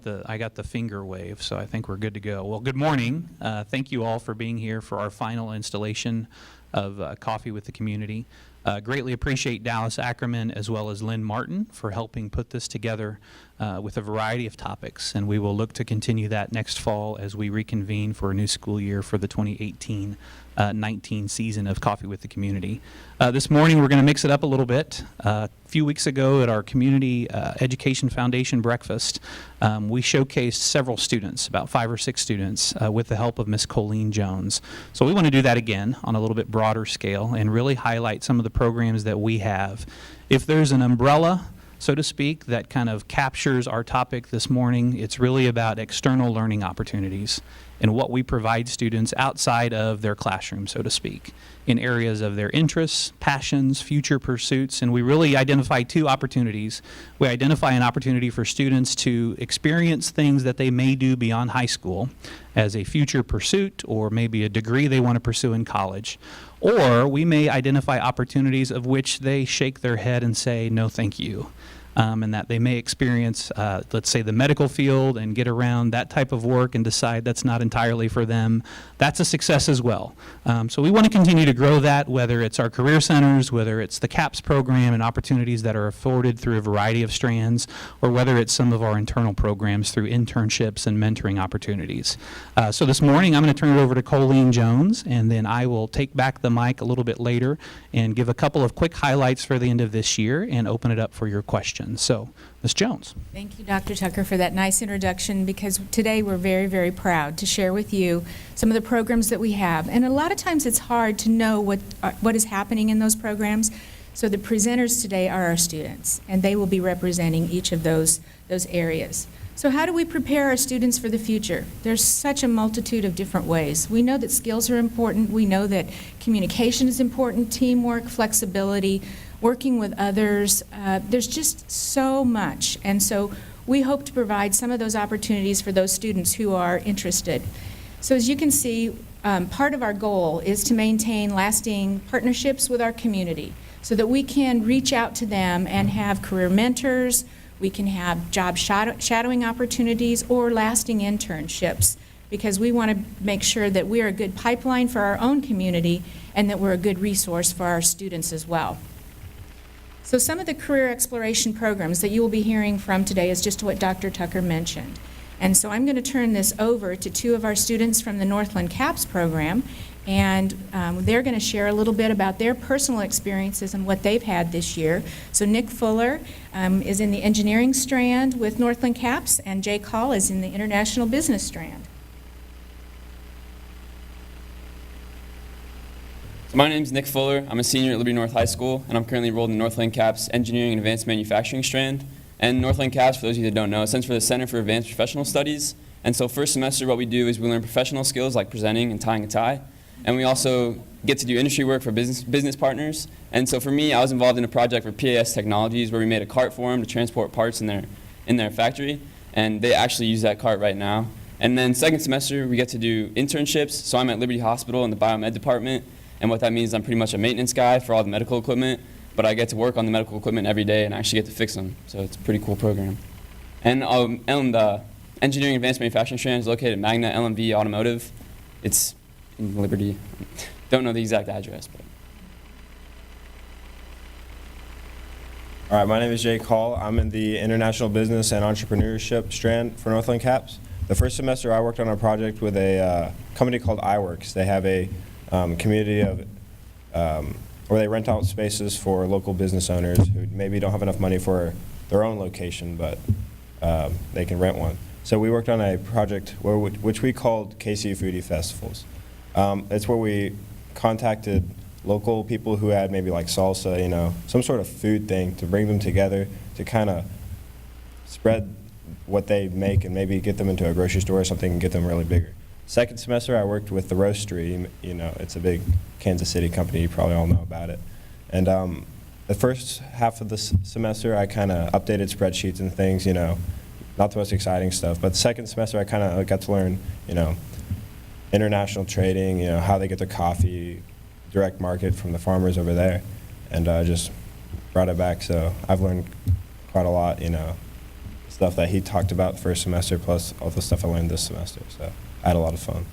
the finger wave, so I think we're good to go. Well, good morning. Thank you all for being here for our final installation of Coffee with the Community. Greatly appreciate Dallas Ackerman as well as Lynn Martin for helping put this together with a variety of topics, and we will look to continue that next fall as we reconvene for a new school year for the 2018-19 season of Coffee with the Community. This morning we're going to mix it up a little bit. A few weeks ago at our Community Education Foundation breakfast, we showcased several students, about 5 or 6 students, with the help of Miss Colleen Jones. So we want to do that again on a little bit broader scale and really highlight some of the programs that we have. If there's an umbrella, so to speak, that kind of captures our topic this morning, it's really about external learning opportunities and what we provide students outside of their classroom, so to speak, in areas of their interests, passions, future pursuits, and we really identify 2 opportunities. We identify an opportunity for students to experience things that they may do beyond high school as a future pursuit or maybe a degree they want to pursue in college. Or we may identify opportunities of which they shake their head and say, no, thank you. And that they may experience, let's say, the medical field and get around that type of work and decide that's not entirely for them. That's a success as well. So we want to continue to grow that, whether it's our career centers, whether it's the CAPS program and opportunities that are afforded through a variety of strands, or whether it's some of our internal programs through internships and mentoring opportunities. So this morning I'm going to turn it over to Colleen Jones, and then I will take back the mic a little bit later and give a couple of quick highlights for the end of this year and open it up for your questions. So, Ms. Jones. Thank you, Dr. Tucker, for that nice introduction, because today we're very, very proud to share with you some of the programs that we have. And a lot of times it's hard to know what is happening in those programs. So the presenters today are our students, and they will be representing each of those areas. So how do we prepare our students for the future? There's such a multitude of different ways. We know that skills are important. We know that communication is important, teamwork, flexibility, working with others. There's just so much. And so we hope to provide some of those opportunities for those students who are interested. So as you can see, part of our goal is to maintain lasting partnerships with our community so that we can reach out to them and have career mentors, we can have job shadowing opportunities, or lasting internships, because we want to make sure that we're a good pipeline for our own community and that we're a good resource for our students as well. So some of the career exploration programs that you will be hearing from today is just what Dr. Tucker mentioned. And so I'm going to turn this over to 2 of our students from the Northland CAPS program, and they're going to share a little bit about their personal experiences and what they've had this year. So Nick Fuller is in the engineering strand with Northland CAPS, and Jake Hall is in the international business strand. My name is Nick Fuller. I'm a senior at Liberty North High School, and I'm currently enrolled in Northland CAPS Engineering and Advanced Manufacturing strand. And Northland CAPS, for those of you that don't know, stands for the Center for Advanced Professional Studies. And so first semester what we do is we learn professional skills like presenting and tying a tie. And we also get to do industry work for business partners. And so for me, I was involved in a project for PAS Technologies where we made a cart for them to transport parts in their factory. And they actually use that cart right now. And then second semester, we get to do internships. So I'm at Liberty Hospital in the biomed department. And what that means is I'm pretty much a maintenance guy for all the medical equipment, but I get to work on the medical equipment every day and actually get to fix them. So it's a pretty cool program. And the Engineering Advanced Manufacturing strand is located at Magna LMV Automotive. It's in Liberty. Don't know the exact address, but. All right, my name is Jake Hall. I'm in the International Business and Entrepreneurship strand for Northland CAPS. The first semester I worked on a project with a company called iWorks. They have a community of where they rent out spaces for local business owners who maybe don't have enough money for their own location, but they can rent one. So we worked on a project which we called KC Foodie Festivals. It's where we contacted local people who had maybe like salsa, some sort of food thing to bring them together to kind of spread what they make and maybe get them into a grocery store or something and get them really bigger. Second semester, I worked with the Roastery. It's a big Kansas City company. You probably all know about it. And the first half of the semester, I kind of updated spreadsheets and things, not the most exciting stuff. But the second semester, I kind of got to learn, international trading, how they get their coffee, direct market from the farmers over there. And just brought it back. So I've learned quite a lot, stuff that he talked about first semester, plus all the stuff I learned this semester. So I had a lot of fun.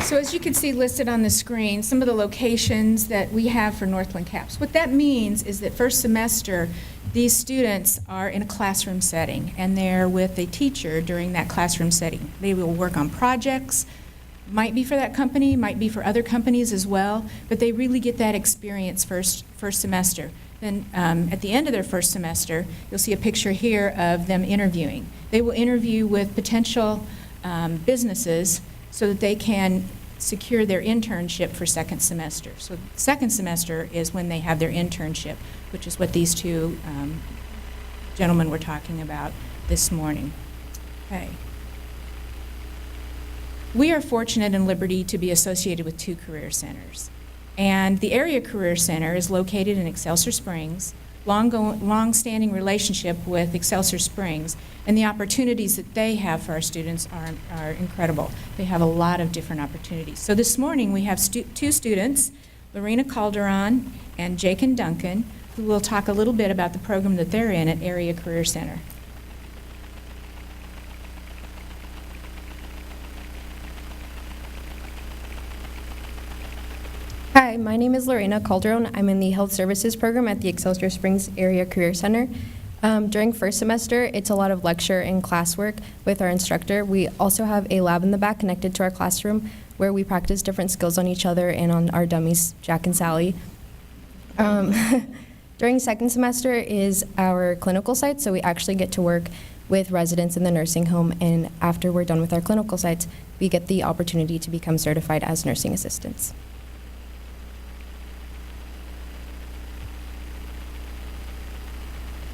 So as you can see listed on the screen, some of the locations that we have for Northland CAPS. What that means is that first semester, these students are in a classroom setting, and they're with a teacher during that classroom setting. They will work on projects, might be for that company, might be for other companies as well, but they really get that experience first semester. Then at the end of their first semester, you'll see a picture here of them interviewing. They will interview with potential businesses so that they can secure their internship for second semester. So second semester is when they have their internship, which is what these two gentlemen were talking about this morning. Okay. We are fortunate in Liberty to be associated with two career centers. And the Area Career Center is located in Excelsior Springs, long-standing relationship with Excelsior Springs, and the opportunities that they have for our students are incredible. They have a lot of different opportunities. So this morning we have two students, Lorena Calderon and Jakin Duncan, who will talk a little bit about the program that they're in at Area Career Center. Hi, my name is Lorena Calderon. I'm in the Health Services program at the Excelsior Springs Area Career Center. During first semester, it's a lot of lecture and classwork with our instructor. We also have a lab in the back connected to our classroom where we practice different skills on each other and on our dummies, Jack and Sally. During second semester is our clinical site, so we actually get to work with residents in the nursing home, and after we're done with our clinical sites, we get the opportunity to become certified as nursing assistants.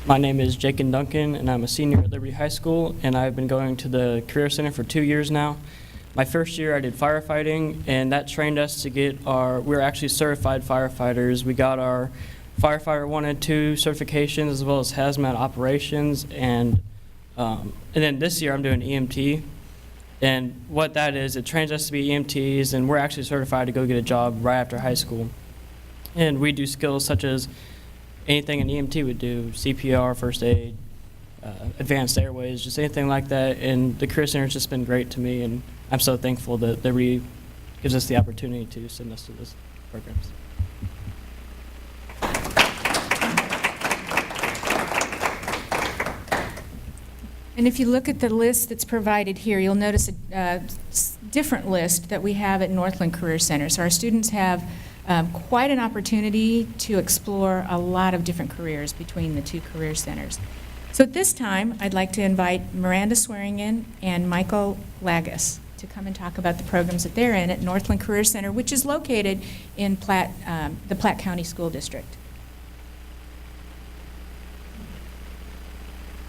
My name is Jakin Duncan, and I'm a senior at Liberty High School, and I've been going to the Career Center for 2 years now. My first year I did firefighting, and that trained us to get we're actually certified firefighters. We got our Firefighter 1 and 2 certifications, as well as hazmat operations, and then this year I'm doing EMT. And what that is, it trains us to be EMTs, and we're actually certified to go get a job right after high school. And we do skills such as anything an EMT would do, CPR, first aid, advanced airways, just anything like that. And the Career Center has just been great to me, and I'm so thankful that Liberty gives us the opportunity to send us to these programs. And if you look at the list that's provided here, you'll notice a different list that we have at Northland Career Center. So our students have quite an opportunity to explore a lot of different careers between the two career centers. So at this time, I'd like to invite Miranda Swearingen and Michael Lagus to come and talk about the programs that they're in at Northland Career Center, which is located in the Platte County School District.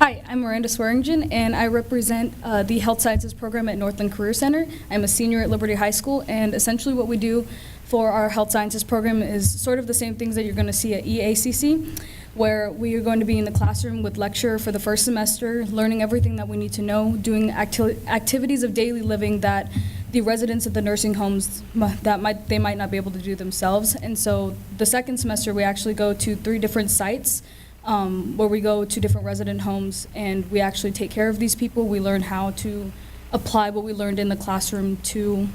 Hi, I'm Miranda Swearingen, and I represent the Health Sciences program at Northland Career Center. I'm a senior at Liberty High School, and essentially what we do for our Health Sciences program is sort of the same things that you're going to see at EACC, where we are going to be in the classroom with lecture for the first semester, learning everything that we need to know, doing activities of daily living that the residents of the nursing homes they might not be able to do themselves. And so the second semester, we actually go to 3 different sites, where we go to different resident homes, and we actually take care of these people. We learn how to apply what we learned in the classroom to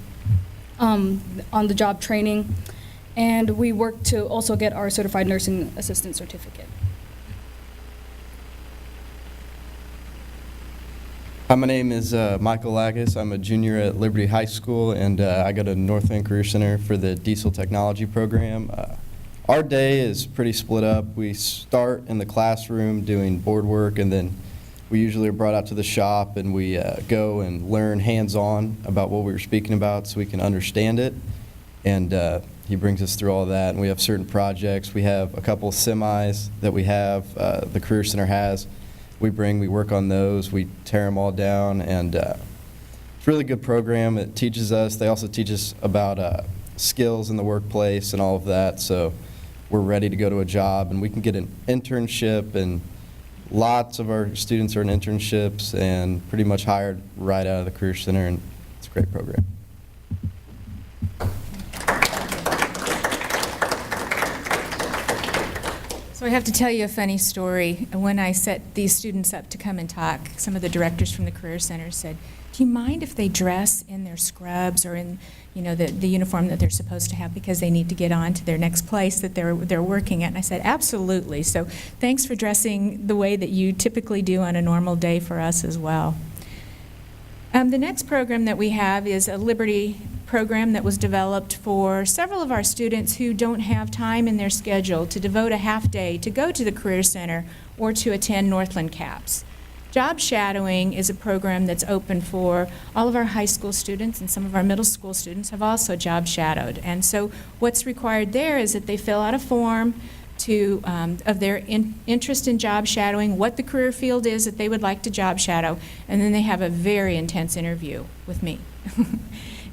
on-the-job training, and we work to also get our certified nursing assistant certificate. Hi, my name is Michael Lagus. I'm a junior at Liberty High School, and I go to Northland Career Center for the Diesel Technology program. Our day is pretty split up. We start in the classroom doing board work, and then we usually are brought out to the shop, and we go and learn hands-on about what we were speaking about so we can understand it. And he brings us through all of that, and we have certain projects. We have a couple of semis that we have, the Career Center has. We work on those, we tear them all down, and it's a really good program. It teaches us, they also teach us about skills in the workplace and all of that, so we're ready to go to a job, and we can get an internship, and lots of our students are in internships and pretty much hired right out of the Career Center, and it's a great program. So I have to tell you a funny story. When I set these students up to come and talk, some of the directors from the Career Center said, do you mind if they dress in their scrubs or in, the uniform that they're supposed to have because they need to get on to their next place that they're working at? And I said, absolutely. So thanks for dressing the way that you typically do on a normal day for us as well. The next program that we have is a Liberty program that was developed for several of our students who don't have time in their schedule to devote a half day to go to the Career Center or to attend Northland CAPS. Job shadowing is a program that's open for all of our high school students, and some of our middle school students have also job shadowed. And so what's required there is that they fill out a form of their interest in job shadowing, what the career field is that they would like to job shadow, and then they have a very intense interview with me.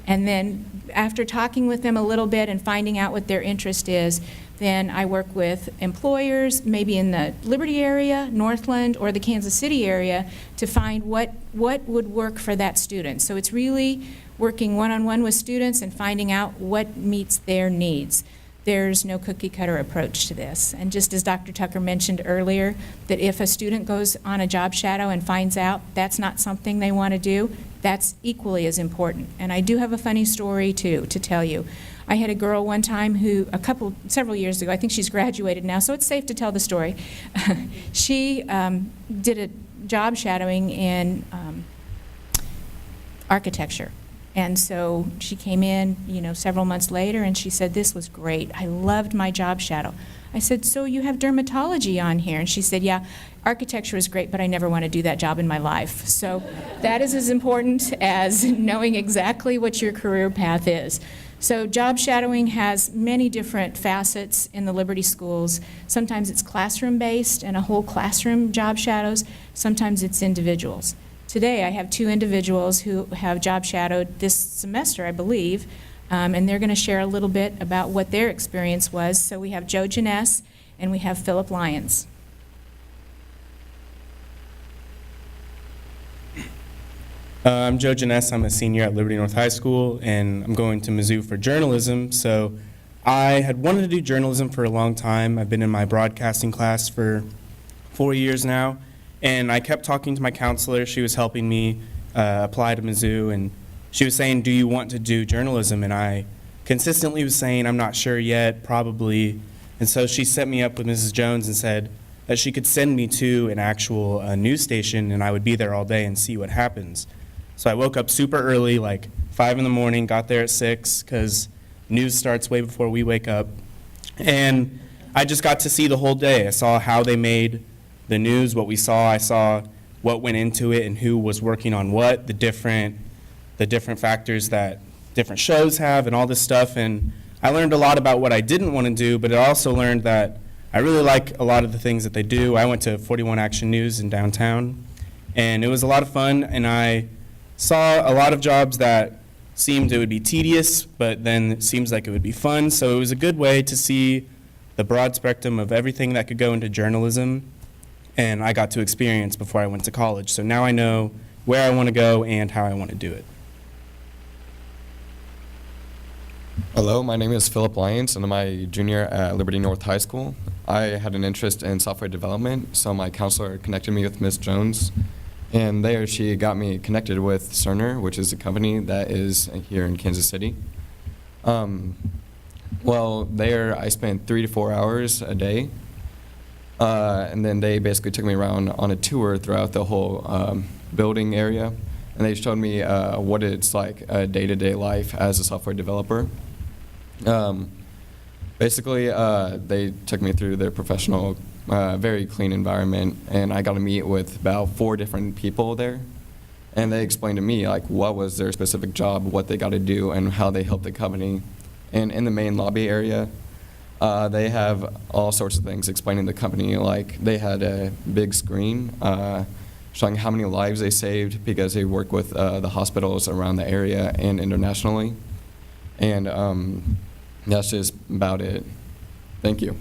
And then after talking with them a little bit and finding out what their interest is, then I work with employers, maybe in the Liberty area, Northland, or the Kansas City area, to find what would work for that student. So it's really working one-on-one with students and finding out what meets their needs. There's no cookie-cutter approach to this. And just as Dr. Tucker mentioned earlier, that if a student goes on a job shadow and finds out that's not something they want to do, that's equally as important. And I do have a funny story, too, to tell you. I had a girl one time who, several years ago, I think she's graduated now, so it's safe to tell the story. She did a job shadowing in architecture. And so she came in, several months later, and she said, this was great. I loved my job shadow. I said, so you have dermatology on here? And she said, yeah, architecture is great, but I never want to do that job in my life. So that is as important as knowing exactly what your career path is. So job shadowing has many different facets in the Liberty schools. Sometimes it's classroom-based and a whole classroom job shadows. Sometimes it's individuals. Today, I have 2 individuals who have job shadowed this semester, I believe, and they're going to share a little bit about what their experience was. So we have Joe Janess and we have Philip Lyons. I'm Joe Janess. I'm a senior at Liberty North High School, and I'm going to Mizzou for journalism. So I had wanted to do journalism for a long time. I've been in my broadcasting class for 4 years now. And I kept talking to my counselor. She was helping me apply to Mizzou, and she was saying, do you want to do journalism? And I consistently was saying, I'm not sure yet, probably. And so she set me up with Mrs. Jones and said that she could send me to an actual news station, and I would be there all day and see what happens. So I woke up super early, like 5 in the morning, got there at 6, because news starts way before we wake up. And I just got to see the whole day. I saw how they made the news, what we saw. I saw what went into it and who was working on what, the different factors that different shows have and all this stuff. And I learned a lot about what I didn't want to do, but I also learned that I really like a lot of the things that they do. I went to 41 Action News in downtown, and it was a lot of fun, and I saw a lot of jobs that seemed it would be tedious, but then it seems like it would be fun. So it was a good way to see the broad spectrum of everything that could go into journalism, and I got to experience before I went to college. So now I know where I want to go and how I want to do it. Hello, my name is Philip Lyons, and I'm a junior at Liberty North High School. I had an interest in software development, so my counselor connected me with Ms. Jones, and there she got me connected with Cerner, which is a company that is here in Kansas City. Well, there I spent 3 to 4 hours a day, and then they basically took me around on a tour throughout the whole building area, and they showed me what it's like a day-to-day life as a software developer. Basically, they took me through their professional, very clean environment, and I got to meet with about 4 different people there. And they explained to me like what was their specific job, what they got to do, and how they helped the company. And in the main lobby area, they have all sorts of things explaining the company. Like they had a big screen showing how many lives they saved because they work with the hospitals around the area and internationally. And that's just about it. Thank you.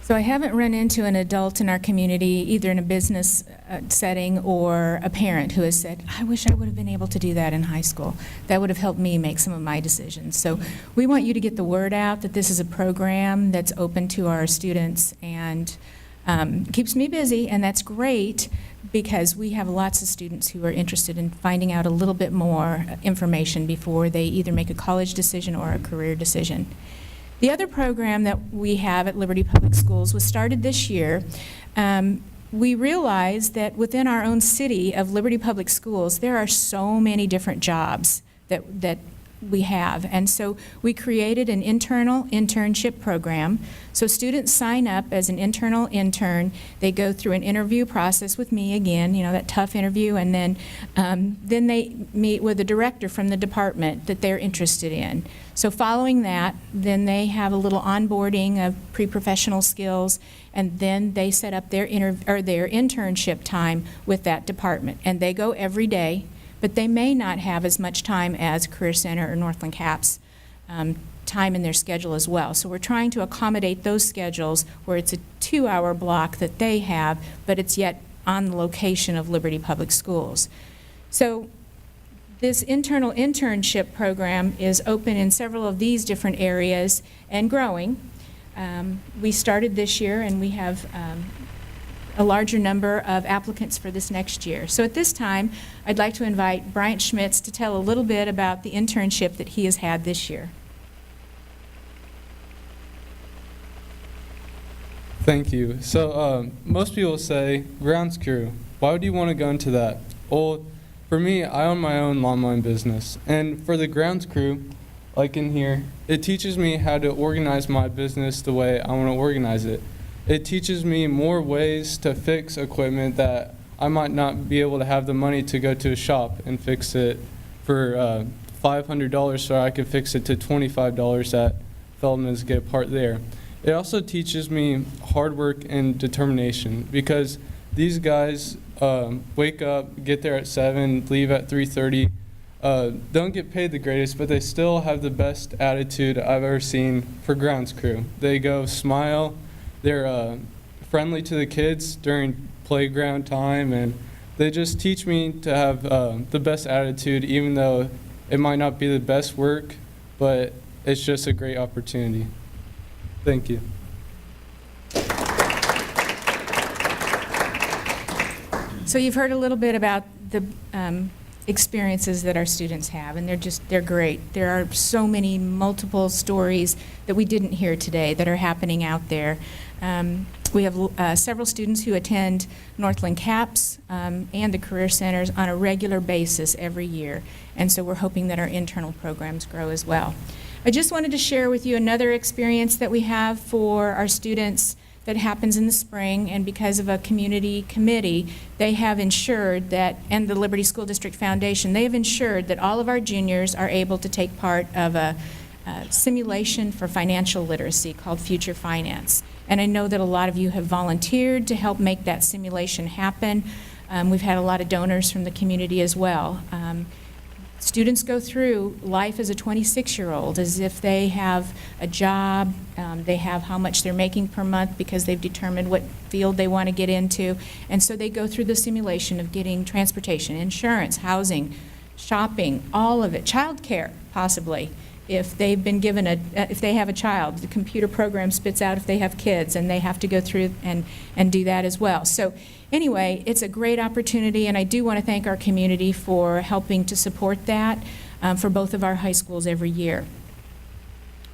So So I haven't run into an adult in our community, either in a business setting or a parent who has said, I wish I would have been able to do that in high school. That would have helped me make some of my decisions. So we want you to get the word out that this is a program that's open to our students and keeps me busy, and that's great because we have lots of students who are interested in finding out a little bit more information before they either make a college decision or a career decision. The other program that we have at Liberty Public Schools was started this year. We realized that within our own city of Liberty Public Schools, there are so many different jobs that we have. And so we created an internal internship program. So students sign up as an internal intern. They go through an interview process with me again, you know, that tough interview, and then they meet with a director from the department that they're interested in. So following that, then they have a little onboarding of pre-professional skills, and then they set up their internship time with that department. And they go every day, but they may not have as much time as Career Center or Northland CAPS time in their schedule as well. So we're trying to accommodate those schedules where it's a 2-hour block that they have, but it's yet on the location of Liberty Public Schools. So this internal internship program is open in several of these different areas and growing. We started this year, and we have a larger number of applicants for this next year. So at this time, I'd like to invite Bryant Schmitz to tell a little bit about the internship that he has had this year. Thank you. So most people say, grounds crew, why would you want to go into that? Well, for me, I own my own lawn mowing business. And for the grounds crew, like in here, it teaches me how to organize my business the way I want to organize it. It teaches me more ways to fix equipment that I might not be able to have the money to go to a shop and fix it for $500, so I could fix it to $25 at Feldman's, get a part there. It also teaches me hard work and determination, because these guys wake up, get there at 7, leave at 3:30, don't get paid the greatest, but they still have the best attitude I've ever seen for grounds crew. They go smile. They're friendly to the kids during playground time, and they just teach me to have the best attitude, even though it might not be the best work, but it's just a great opportunity. Thank you. So you've heard a little bit about the experiences that our students have, and they're great. There are so many multiple stories that we didn't hear today that are happening out there. We have several students who attend Northland CAPS and the Career Centers on a regular basis every year, and so we're hoping that our internal programs grow as well. I just wanted to share with you another experience that we have for our students that happens in the spring, and because of a community committee, they have ensured that, and the Liberty School District Foundation, they have ensured that all of our juniors are able to take part of a simulation for financial literacy called Future Finance. And I know that a lot of you have volunteered to help make that simulation happen. We've had a lot of donors from the community as well. Students go through life as a 26-year-old as if they have a job, they have how much they're making per month because they've determined what field they want to get into, and so they go through the simulation of getting transportation, insurance, housing, shopping, all of it, childcare possibly. If they've been given if they have a child, the computer program spits out if they have kids, and they have to go through and do that as well. So anyway, it's a great opportunity, and I do want to thank our community for helping to support that for both of our high schools every year.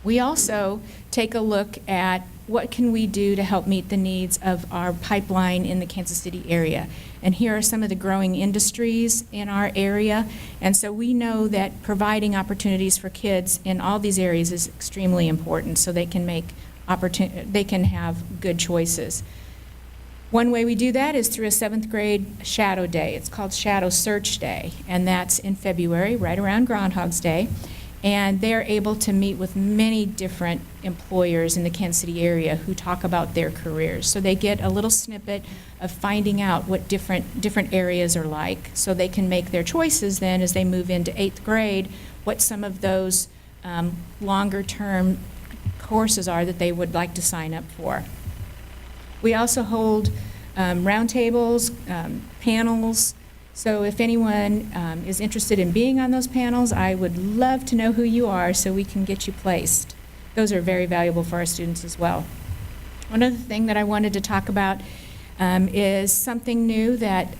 We also take a look at what can we do to help meet the needs of our pipeline in the Kansas City area. And here are some of the growing industries in our area. And so we know that providing opportunities for kids in all these areas is extremely important so they can have good choices. One way we do that is through a 7th grade Shadow Day. It's called Shadow Search Day, and that's in February, right around Groundhog's Day. And they're able to meet with many different employers in the Kansas City area who talk about their careers. So they get a little snippet of finding out what different areas are like, so they can make their choices then as they move into 8th grade, what some of those longer term courses are that they would like to sign up for. We also hold roundtables, panels. So if anyone is interested in being on those panels, I would love to know who you are so we can get you placed. Those are very valuable for our students as well. One other thing that I wanted to talk about is something new that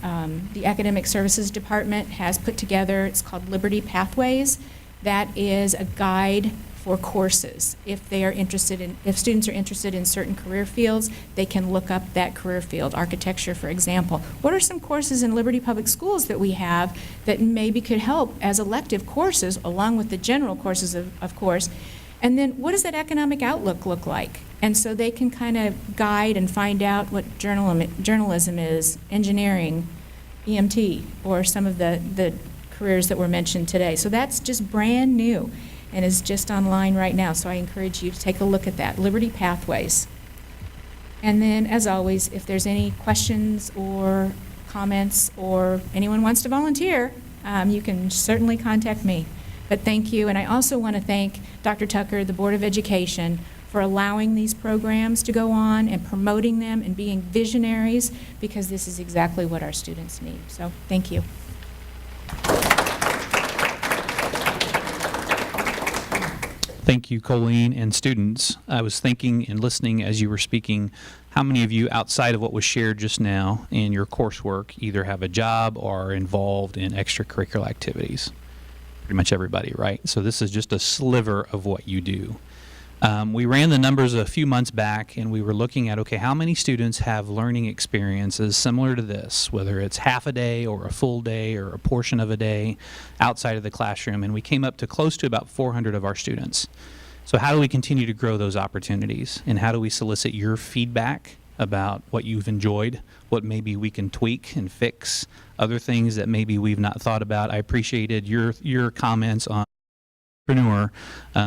the Academic Services Department has put together. It's called Liberty Pathways. That is a guide for courses. If students are interested in certain career fields, they can look up that career field. Architecture, for example. What are some courses in Liberty Public Schools that we have that maybe could help as elective courses, along with the general courses, of course? And then what does that economic outlook look like? And so they can kind of guide and find out what journalism is, engineering, EMT, or some of the careers that were mentioned today. So that's just brand new and is just online right now. So I encourage you to take a look at that, Liberty Pathways. And then, as always, if there's any questions or comments or anyone wants to volunteer, you can certainly contact me. But thank you, and I also want to thank Dr. Tucker, the Board of Education, for allowing these programs to go on and promoting them and being visionaries, because this is exactly what our students need. So thank you. Thank you, Colleen, and students. I was thinking and listening as you were speaking, how many of you outside of what was shared just now in your coursework either have a job or are involved in extracurricular activities? Pretty much everybody, right? So this is just a sliver of what you do. We ran the numbers a few months back, and we were looking at, okay, how many students have learning experiences similar to this, whether it's half a day or a full day or a portion of a day outside of the classroom, and we came up to close to about 400 of our students. So how do we continue to grow those opportunities, and how do we solicit your feedback about what you've enjoyed, what maybe we can tweak and fix, other things that maybe we've not thought about? I appreciated your comments on entrepreneur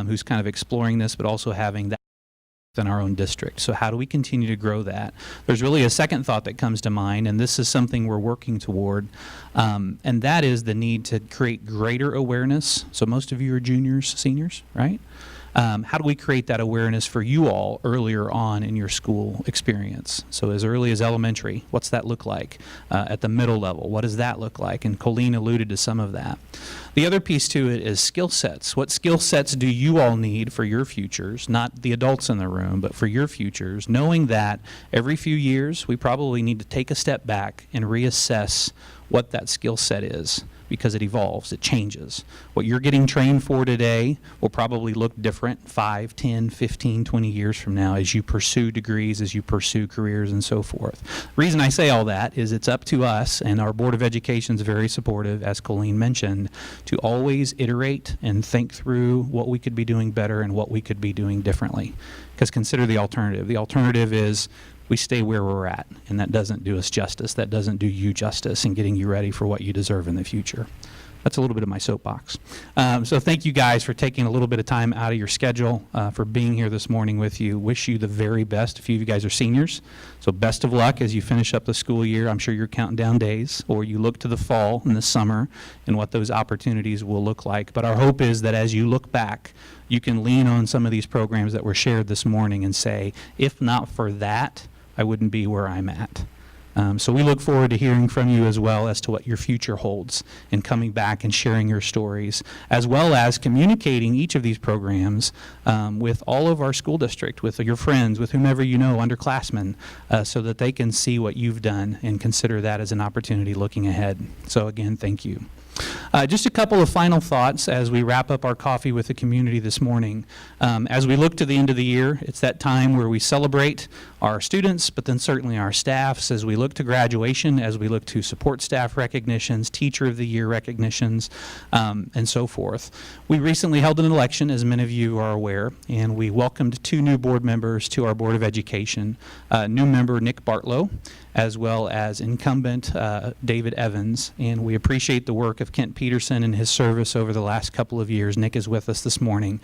who's kind of exploring this, but also having that in our own district. So how do we continue to grow that? There's really a second thought that comes to mind, and this is something we're working toward, and that is the need to create greater awareness. So most of you are juniors, seniors, right? How do we create that awareness for you all earlier on in your school experience? So as early as elementary, what's that look like? At the middle level, what does that look like? And Colleen alluded to some of that. The other piece to it is skill sets. What skill sets do you all need for your futures? Not the adults in the room, but for your futures, knowing that every few years we probably need to take a step back and reassess what that skill set is, because it evolves, it changes. What you're getting trained for today will probably look different 5, 10, 15, 20 years from now as you pursue degrees, as you pursue careers, and so forth. The reason I say all that is it's up to us, and our Board of Education is very supportive, as Colleen mentioned, to always iterate and think through what we could be doing better and what we could be doing differently. Because consider the alternative. The alternative is we stay where we're at, and that doesn't do us justice. That doesn't do you justice in getting you ready for what you deserve in the future. That's a little bit of my soapbox. So thank you guys for taking a little bit of time out of your schedule, for being here this morning with you. Wish you the very best. A few of you guys are seniors, so best of luck as you finish up the school year. I'm sure you're counting down days, or you look to the fall and the summer and what those opportunities will look like. But our hope is that as you look back, you can lean on some of these programs that were shared this morning and say, if not for that, I wouldn't be where I'm at. So we look forward to hearing from you as well as to what your future holds, and coming back and sharing your stories, as well as communicating each of these programs with all of our school district, with your friends, with whomever you know, underclassmen, so that they can see what you've done and consider that as an opportunity looking ahead. So again, thank you. Just a couple of final thoughts as we wrap up our coffee with the community this morning. As we look to the end of the year, it's that time where we celebrate our students, but then certainly our staffs, as we look to graduation, as we look to support staff recognitions, Teacher of the Year recognitions, and so forth. We recently held an election, as many of you are aware, and we welcomed 2 new board members to our Board of Education. New member Nick Bartlow, as well as incumbent David Evans, and we appreciate the work of Kent Peterson and his service over the last couple of years. Nick is with us this morning,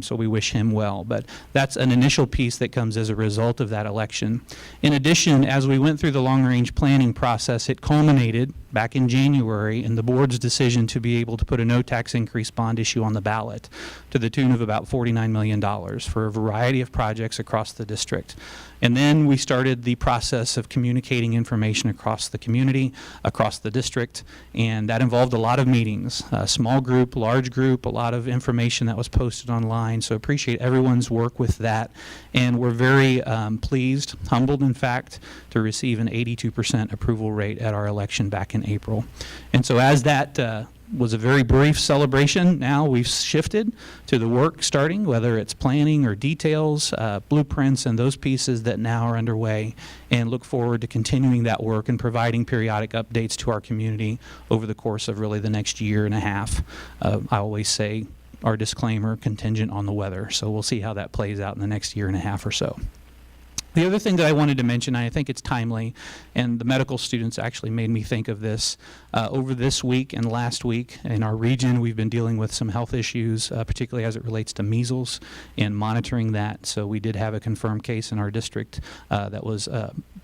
so we wish him well. But that's an initial piece that comes as a result of that election. In addition, as we went through the long-range planning process, it culminated back in January in the board's decision to be able to put a no tax increase bond issue on the ballot to the tune of about $49 million for a variety of projects across the district. And then we started the process of communicating information across the community, across the district, and that involved a lot of meetings, a small group, large group, a lot of information that was posted online. So appreciate everyone's work with that. And we're very pleased, humbled in fact, to receive an 82% approval rate at our election back in April. And so as that was a very brief celebration. Now we've shifted to the work starting, whether it's planning or details, blueprints, and those pieces that now are underway, and look forward to continuing that work and providing periodic updates to our community over the course of really the next year and a half. I always say our disclaimer, contingent on the weather, so we'll see how that plays out in the next year and a half or so. The other thing that I wanted to mention, and I think it's timely, and the medical students actually made me think of this, over this week and last week in our region, we've been dealing with some health issues, particularly as it relates to measles, and monitoring that. So we did have a confirmed case in our district that was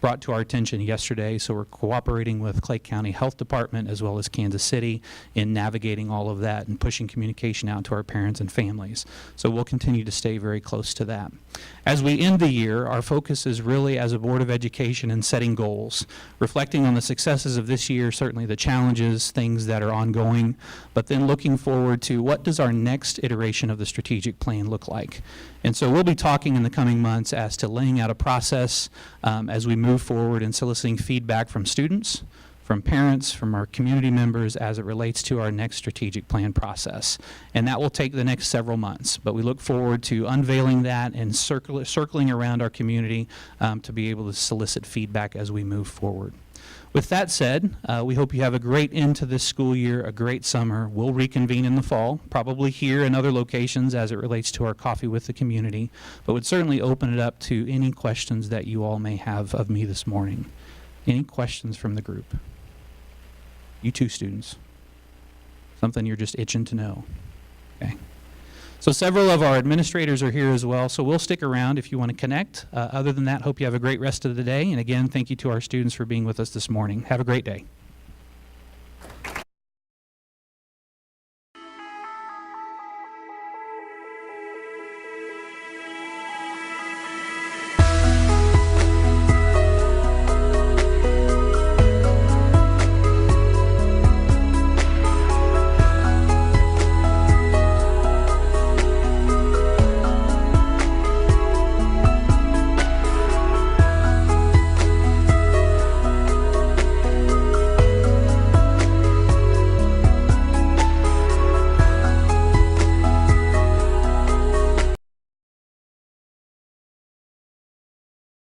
brought to our attention yesterday. So we're cooperating with Clay County Health Department as well as Kansas City in navigating all of that and pushing communication out to our parents and families. So we'll continue to stay very close to that. As we end the year, our focus is really as a Board of Education in setting goals, reflecting on the successes of this year, certainly the challenges, things that are ongoing, but then looking forward to what does our next iteration of the strategic plan look like. And so we'll be talking in the coming months as to laying out a process as we move forward and soliciting feedback from students, from parents, from our community members as it relates to our next strategic plan process. And that will take the next several months, but we look forward to unveiling that and circling around our community to be able to solicit feedback as we move forward. With that said, we hope you have a great end to this school year, a great summer. We'll reconvene in the fall, probably here and other locations as it relates to our Coffee with the Community, but would certainly open it up to any questions that you all may have of me this morning. Any questions from the group? You too, students. Something you're just itching to know. Okay. So several of our administrators are here as well, so we'll stick around if you want to connect. Other than that, hope you have a great rest of the day. And again, thank you to our students for being with us this morning. Have a great day.